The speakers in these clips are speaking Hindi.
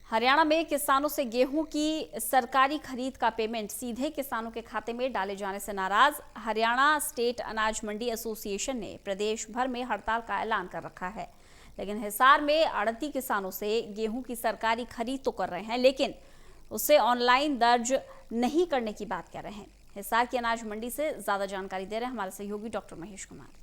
हरियाणा में किसानों से गेहूं की सरकारी खरीद का पेमेंट सीधे किसानों के खाते में डाले जाने से नाराज हरियाणा स्टेट अनाज मंडी एसोसिएशन ने प्रदेश भर में हड़ताल का ऐलान कर रखा है। लेकिन हिसार में आड़ती किसानों से गेहूं की सरकारी खरीद तो कर रहे हैं, लेकिन उसे ऑनलाइन दर्ज नहीं करने की बात कह रहे हैं। हिसार की अनाज मंडी से ज्यादा जानकारी दे रहे हैं हमारे सहयोगी डॉक्टर महेश कुमार।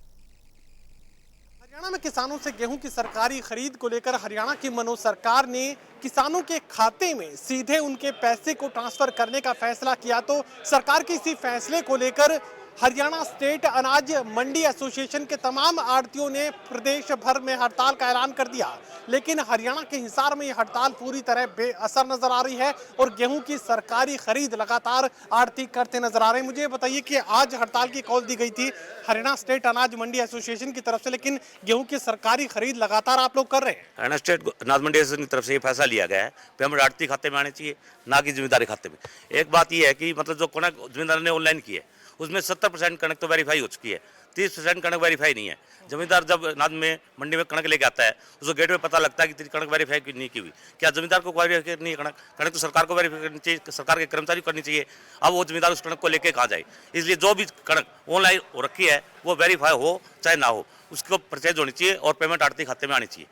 हरियाणा में किसानों से गेहूं की सरकारी खरीद को लेकर हरियाणा की मनोज सरकार ने किसानों के खाते में सीधे उनके पैसे को ट्रांसफर करने का फैसला किया। तो सरकार के इसी फैसले को लेकर हरियाणा स्टेट अनाज मंडी एसोसिएशन के तमाम आड़तियों ने प्रदेश भर में हड़ताल का ऐलान कर दिया। लेकिन हरियाणा के हिसार में यह हड़ताल पूरी तरह बेअसर नजर आ रही है और गेहूं की सरकारी खरीद लगातार आड़ती करते नजर आ रहे हैं। मुझे बताइए कि आज हड़ताल की कॉल दी गई थी हरियाणा स्टेट अनाज मंडी एसोसिएशन की तरफ से, लेकिन गेहूं की सरकारी खरीद लगातार आप लोग कर रहे हैं। हरियाणा स्टेट अनाज मंडी एसोसिएशन की तरफ से ये फैसला लिया गया है पेमेंट आड़ती खाते में आने चाहिए, ना कि जिम्मेदारी खाते में। एक बात यह है कि मतलब जो कणक जिम्मेदार ने ऑनलाइन की है उसमें 70% कणक तो वेरीफाई हो चुकी है, 30% कणक वेरीफाई नहीं है। जमींदार जब अनाज में मंडी में कणक लेके आता है उसको गेट में पता लगता है कि तेरी कणक वेरीफाई नहीं की हुई। क्या जमींदार को वेरीफाई नहीं है? कणक तो सरकार को वेरीफाई करनी चाहिए, सरकार के कर्मचारी को करनी चाहिए। अब वो जमींदार उस कणक को लेके कहाँ जाए? इसलिए जो भी कणक ऑनलाइन हो रखी है वो वेरीफाई हो चाहे ना हो, उसको परचेज होनी चाहिए और पेमेंट आड़ती खाते में आनी चाहिए।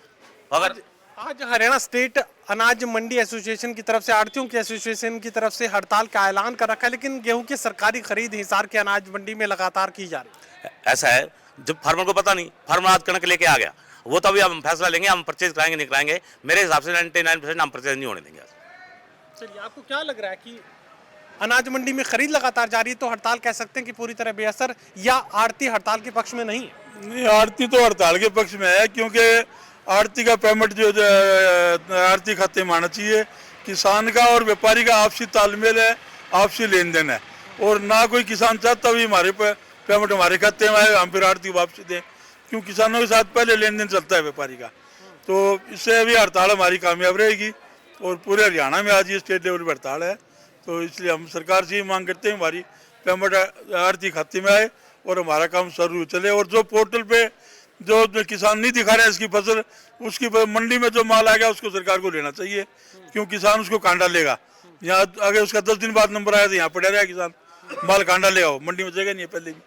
अगर आज हरियाणा स्टेट अनाज मंडी एसोसिएशन की तरफ से आड़तियों के एसोसिएशन की तरफ से हड़ताल का ऐलान कर रखा है, लेकिन गेहूं की सरकारी खरीद हिसार के अनाज मंडी में लगातार की जा रही है। ऐसा है, जब फार्मर को पता नहीं, फार्मर आज कणक लेके आ गया, वो तो अभी हम फैसला लेंगे, हम परचेज कराएंगे नहीं कराएंगे। मेरे हिसाब से 99% हम परचेज नहीं होने देंगे। चलिए, आपको क्या लग रहा है कि अनाज मंडी में खरीद लगातार जारी है तो हड़ताल कह सकते हैं कि पूरी तरह बेअसर, या आड़ती हड़ताल के पक्ष में नहीं है? नहीं, आड़ती तो हड़ताल के पक्ष में है, क्योंकि आड़ती का पेमेंट जो आड़ती खाते में आना चाहिए। किसान का और व्यापारी का आपसी तालमेल है, आपसी लेन देन है, और ना कोई किसान चाहता भी हमारे पेमेंट हमारे खाते में आए, हम फिर आड़ती वापसी दें, क्यों किसानों के साथ पहले लेन देन चलता है व्यापारी का। तो इससे अभी हड़ताल हमारी कामयाब रहेगी और पूरे हरियाणा में आज ये स्टेट लेवल पर हड़ताल है। तो इसलिए हम सरकार से ही मांग करते हैं हमारी पेमेंट आड़ती खाते में आए और हमारा काम शुरू चले। और जो पोर्टल पे जो किसान नहीं दिखा रहे इसकी फसल, उसकी मंडी में जो माल आ गया उसको सरकार को लेना चाहिए, क्यों किसान उसको कांडा लेगा। यहाँ अगर उसका 10 दिन बाद नंबर आया तो यहाँ पड़ा रहा किसान, माल कांडा ले आओ, मंडी में जगह नहीं है पहले भी।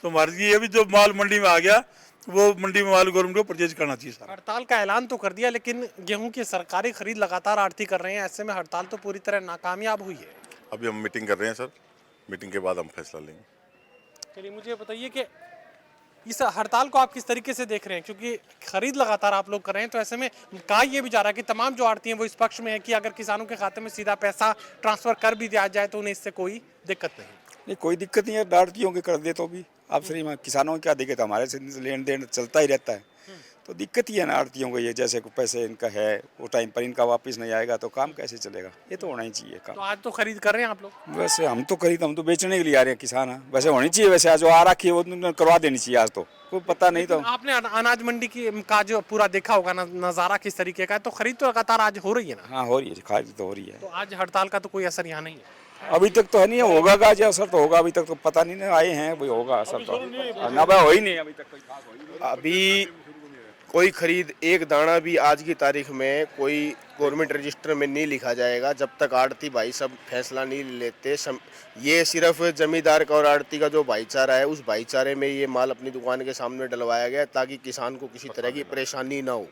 तो हमारे ये भी जो माल मंडी में आ गया वो मंडी में माल गवर्नमेंट को परचेज करना चाहिए। हड़ताल का ऐलान तो कर दिया, लेकिन गेहूं की सरकारी खरीद लगातार आड़ती कर रहे हैं, ऐसे में हड़ताल तो पूरी तरह नाकामयाब हुई है। अभी हम मीटिंग कर रहे हैं सर, मीटिंग के बाद हम फैसला लेंगे। चलिए, मुझे बताइए कि इस हड़ताल को आप किस तरीके से देख रहे हैं, क्योंकि खरीद लगातार आप लोग कर रहे हैं, तो ऐसे में कहा यह भी जा रहा है कि तमाम जो आड़ती हैं वो इस पक्ष में है कि अगर किसानों के खाते में सीधा पैसा ट्रांसफर कर भी दिया जाए तो उन्हें इससे कोई दिक्कत नहीं। कोई दिक्कत नहीं है, आड़तियों के कर दे तो भी आप सही में किसानों की क्या दिक्कत, हमारे से लेन देन चलता ही रहता है। तो दिक्कत ही है ना आड़तियों को, ये जैसे पैसे इनका है वो टाइम पर इनका वापस नहीं आएगा तो काम कैसे चलेगा? ये तो होना ही चाहिए काम। तो आज तो खरीद कर रहे हैं आप लोग? वैसे हम तो बेचने के लिए आ रहे हैं किसान है, वैसे होनी चाहिए, वैसे आज जो आ रखी है वो करवा देनी चाहिए। आज तो कोई पता नहीं। तो आपने अनाज मंडी की का जो पूरा देखा होगा नजारा किस तरीके का है, तो खरीद तो लगातार आज हो रही है ना? हाँ हो रही है, खरीद तो हो रही है। तो आज हड़ताल का तो कोई असर यहाँ नहीं है अभी तक तो है नहीं, होगा का जो असर तो होगा, अभी तक तो पता नहीं ना, आए हैं भाई होगा असर तो ना भाई हो ही नहीं अभी तक। अभी कोई खरीद एक दाना भी आज की तारीख में कोई गवर्नमेंट रजिस्टर में नहीं लिखा जाएगा जब तक आड़ती भाई सब फैसला नहीं लेते। ये सिर्फ जमींदार का और आड़ती का जो भाईचारा है उस भाईचारे में ये माल अपनी दुकान के सामने डलवाया गया ताकि किसान को किसी तरह की परेशानी ना हो,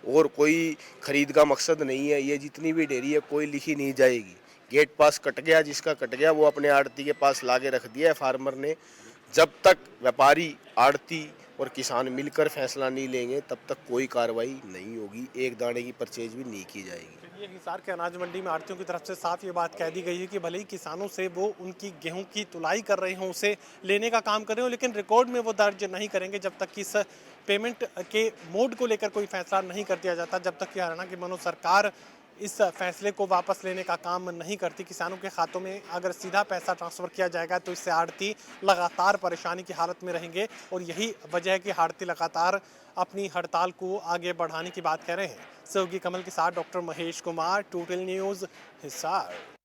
और कोई खरीद का मकसद नहीं है। ये जितनी भी डेयरी है कोई लिखी नहीं जाएगी, गेट पास कट गया, जिसका कट गया वो अपने आड़ती के पास लाके रख दिया है फार्मर ने। जब तक व्यापारी, आड़ती और किसान मिलकर फैसला नहीं लेंगे तब तक कोई कार्रवाई नहीं होगी, एक दाने की परचेज भी नहीं की जाएगी। ये हिसार के अनाज मंडी में आड़तियों की तरफ से साफ ये बात कह दी गई है कि भले ही किसानों से वो उनकी गेहूं की तुलाई कर रहे हों, उसे लेने का काम कर रहे हो, लेकिन रिकॉर्ड में वो दर्ज नहीं करेंगे जब तक कि इस पेमेंट के मोड को लेकर कोई फैसला नहीं कर दिया जाता, जब तक कि हरियाणा की मनोज सरकार इस फैसले को वापस लेने का काम नहीं करती। किसानों के खातों में अगर सीधा पैसा ट्रांसफ़र किया जाएगा तो इससे आड़ती लगातार परेशानी की हालत में रहेंगे, और यही वजह है कि आड़ती लगातार अपनी हड़ताल को आगे बढ़ाने की बात कह रहे हैं। सहयोगी कमल के साथ doctor Mahesh Kumar, total news Hisar.